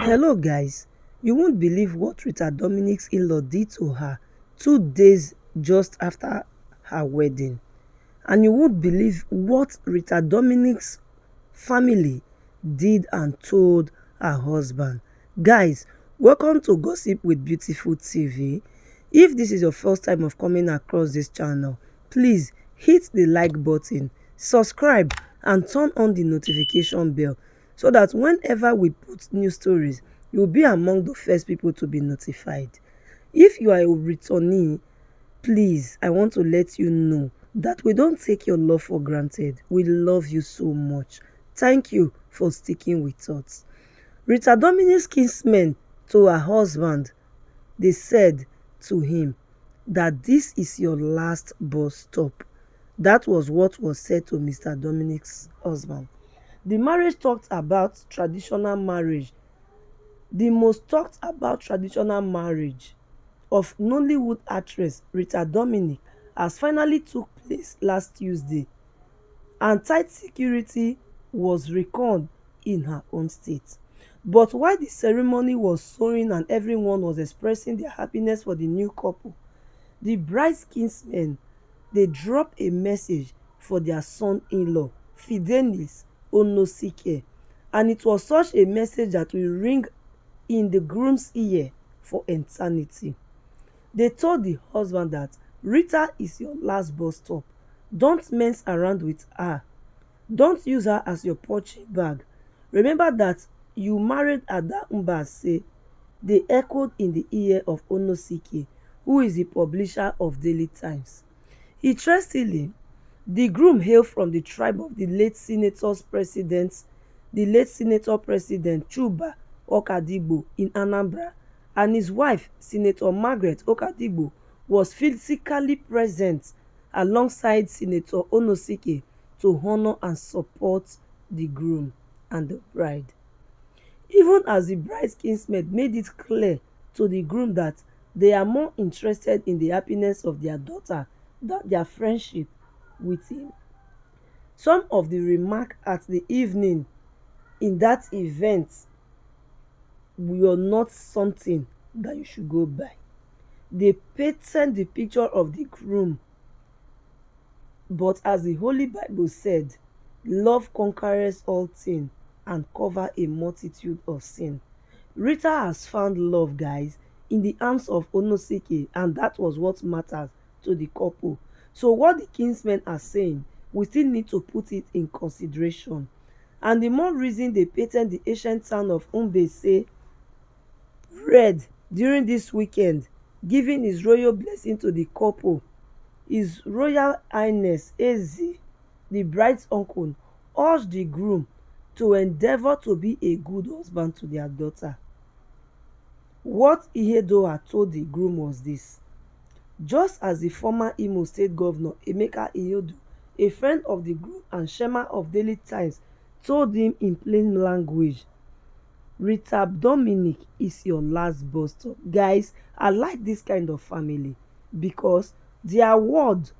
Hello, guys. You won't believe what Rita Dominic's in-law did to her 2 days just after her wedding. And you won't believe what Rita Dominic's family did and told her husband. Guys, welcome to Gossip with Beautiful TV. If this is your first time of coming across this channel, please hit the like button, subscribe and turn on the notification bell so that whenever we put new stories, you'll be among the first people to be notified. If you are a returnee, please, I want to let you know that we don't take your love for granted. We love you so much. Thank you for sticking with us. Rita Dominic's kinsmen to her husband, they said to him that this is your last bus stop. That was what was said to Mr. Dominic's husband. The marriage talked about traditional marriage. The most talked about traditional marriage of Nollywood actress Rita Dominic has finally took place last Tuesday, and tight security was reckoned in her own state. But while the ceremony was soaring and everyone was expressing their happiness for the new couple, the bride's kinsmen, they dropped a message for their son-in-law, Fidelis Onosike, and it was such a message that will ring in the groom's ear for eternity. They told the husband that Rita is your last bus stop. Don't mess around with her. Don't use her as your punching bag. Remember that you married Ada Mbase. They echoed in the ear of Onosike, who is the publisher of Daily Times. Interestingly, the groom hailed from the tribe of the late Senator President Chuba Okadigbo in Anambra, and his wife, Senator Margaret Okadigbo, was physically present alongside Senator Onosike to honor and support the groom and the bride. Even as the bride's kinsmen made it clear to the groom that they are more interested in the happiness of their daughter than their friendship with him. Some of the remarks at the evening in that event were not something that you should go by. They painted the picture of the groom, but as the Holy Bible said, love conquers all things and cover a multitude of sin. Rita has found love, guys, in the arms of Onosike, and that was what matters to the couple. So what the kinsmen are saying, we still need to put it in consideration. And the more reason they painted the ancient town of Umbese red during this weekend, giving his royal blessing to the couple. His Royal Highness Eze, the bride's uncle, urged the groom to endeavor to be a good husband to their daughter. What Ihedoa told the groom was this: just as the former Imo State Governor Emeka Ihedu, a friend of the groom and Shema of Daily Times, told him in plain language, Rita Dominic is your last bus stop. Guys, I like this kind of family because their word,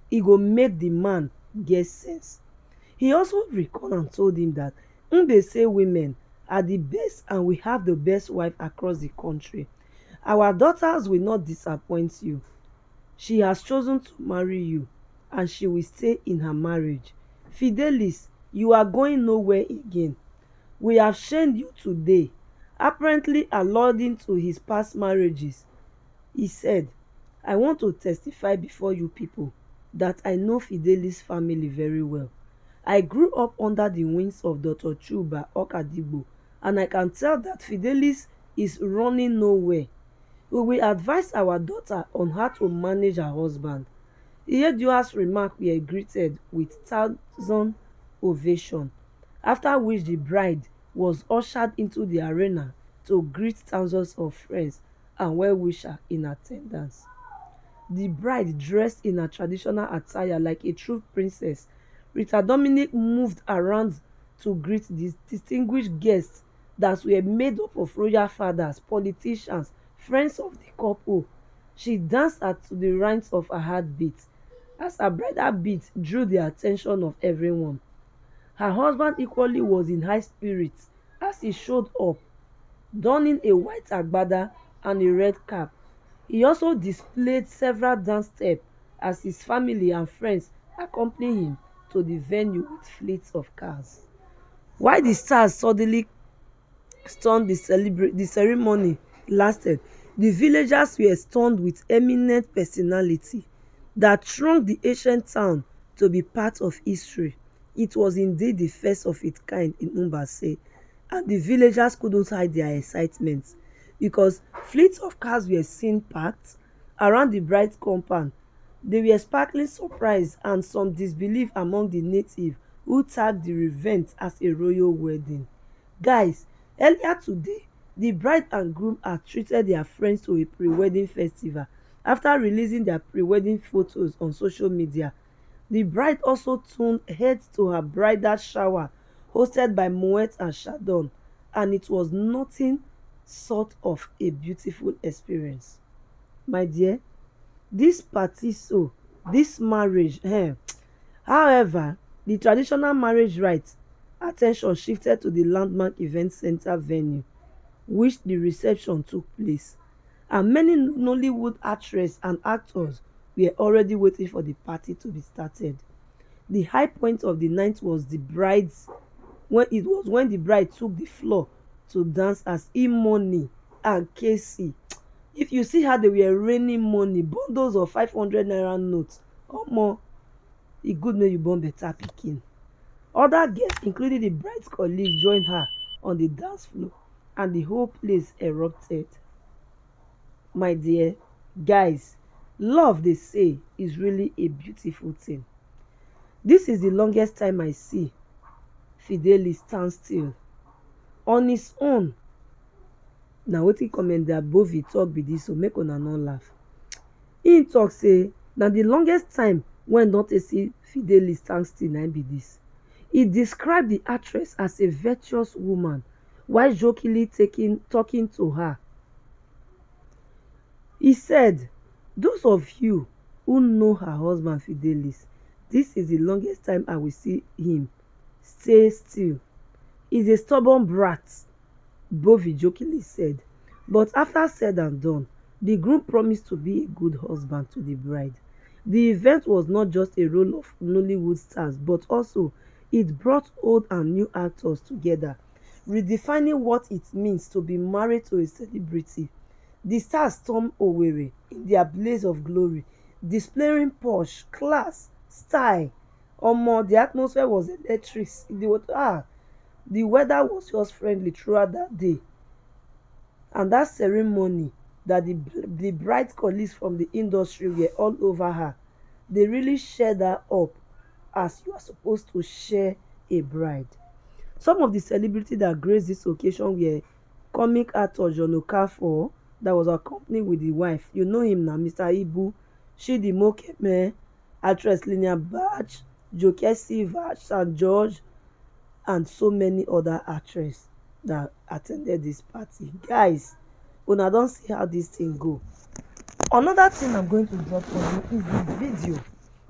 e go make the man get sense. He also recalled and told him that Mbese women are the best and we have the best wife across the country. Our daughters will not disappoint you. She has chosen to marry you and she will stay in her marriage. Fidelis, you are going nowhere again. We have shamed you today, apparently alluding to his past marriages. He said, I want to testify before you people that I know Fidelis' family very well. I grew up under the wings of Dr. Chuba Okadigbo, and I can tell that Fidelis is running nowhere. We will advise our daughter on how to manage her husband. Ihedua's remarks were greeted with thousand ovation, after which the bride was ushered into the arena to greet thousands of friends and well-wishers in attendance. The bride, dressed in her traditional attire like a true princess, Rita Dominic moved around to greet the distinguished guests that were made up of royal fathers, politicians, friends of the couple. She danced to the rhythms of her heartbeat as her bridal beat drew the attention of everyone. Her husband equally was in high spirits as he showed up. donning a white agbada and a red cap. He also displayed several dance steps as his family and friends accompanied him to the venue with fleets of cars. While the stars suddenly stunned the ceremony lasted, the villagers were stunned with eminent personality that shrunk the ancient town to be part of history. It was indeed the first of its kind in Umbase, and the villagers couldn't hide their excitement because fleets of cars were seen parked around the bright compound. They were sparkling surprise and some disbelief among the natives who tagged the event as a royal wedding. Guys, earlier today, the bride and groom had treated their friends to a pre-wedding festival after releasing their pre-wedding photos on social media. The bride also tuned heads to her bridal shower hosted by Moet and Shadon, and it was nothing short of a beautiful experience. My dear, this party so, this marriage, however, the traditional marriage rites attention shifted to the landmark event center venue which the reception took place, and many Nollywood actresses and actors were already waiting for the party to be started. The high point of the night was when the bride took the floor to dance as Imoni and Casey. If you see how they were raining money, bundles of 500 naira notes, omo, e good make you born better pikin. Other guests, including the bride's colleagues, joined her on the dance floor, and the whole place erupted. My dear, guys, love, they say, is really a beautiful thing. This is the longest time I see Fidelis stand still on his own. Na wetin Commander Bovi talk be dis, so make una no laugh. Im tok say na the longest time wen don take see Fidelis stand still na im be dis. He described the actress as a virtuous woman while jokingly talking to her. He said, "Those of you who know her husband Fidelis, this is the longest time I will see him stay still. He's a stubborn brat," Bovi jokingly said. But after said and done, the groom promised to be a good husband to the bride. The event was not just a roll of Nollywood stars, but also it brought old and new actors together, redefining what it means to be married to a celebrity. The stars stormed Owerri in their blaze of glory, displaying posh, class, style. Omo, the atmosphere was electric. The weather was just friendly throughout that day. And that ceremony that the bride colleagues from the industry were all over her. They really shared her up as you are supposed to share a bride. Some of the celebrities that graced this occasion were comic actor John Okafor that was accompanied with the wife. You know him now, Mr. Ibu, Chidi Mokeme, actress Linia Bach, Joke Silva, St. George, and so many other actresses that attended this party. Guys, una don see how this thing go. Another thing I'm going to drop on you is the video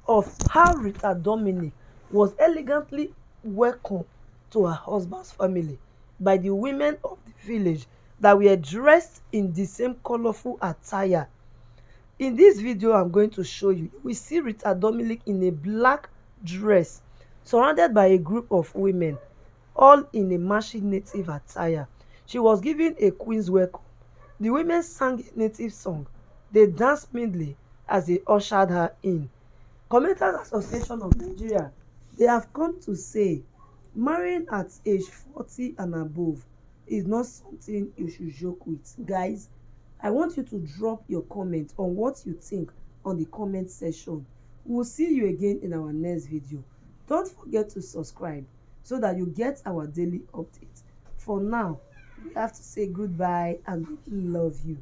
of how Rita Dominic was elegantly welcomed to her husband's family by the women of the village that were dressed in the same colorful attire. In this video I'm going to show you, we see Rita Dominic in a black dress surrounded by a group of women, all in a matching native attire. She was given a queen's welcome. The women sang a native song. They danced midly as they ushered her in. Commenters Association of Nigeria, they have come to say marrying at age 40 and above is not something you should joke with. Guys, I want you to drop your comment on what you think on the comment section. We'll see you again in our next video. Don't forget to subscribe so that you get our daily updates. For now, we have to say goodbye and we love you.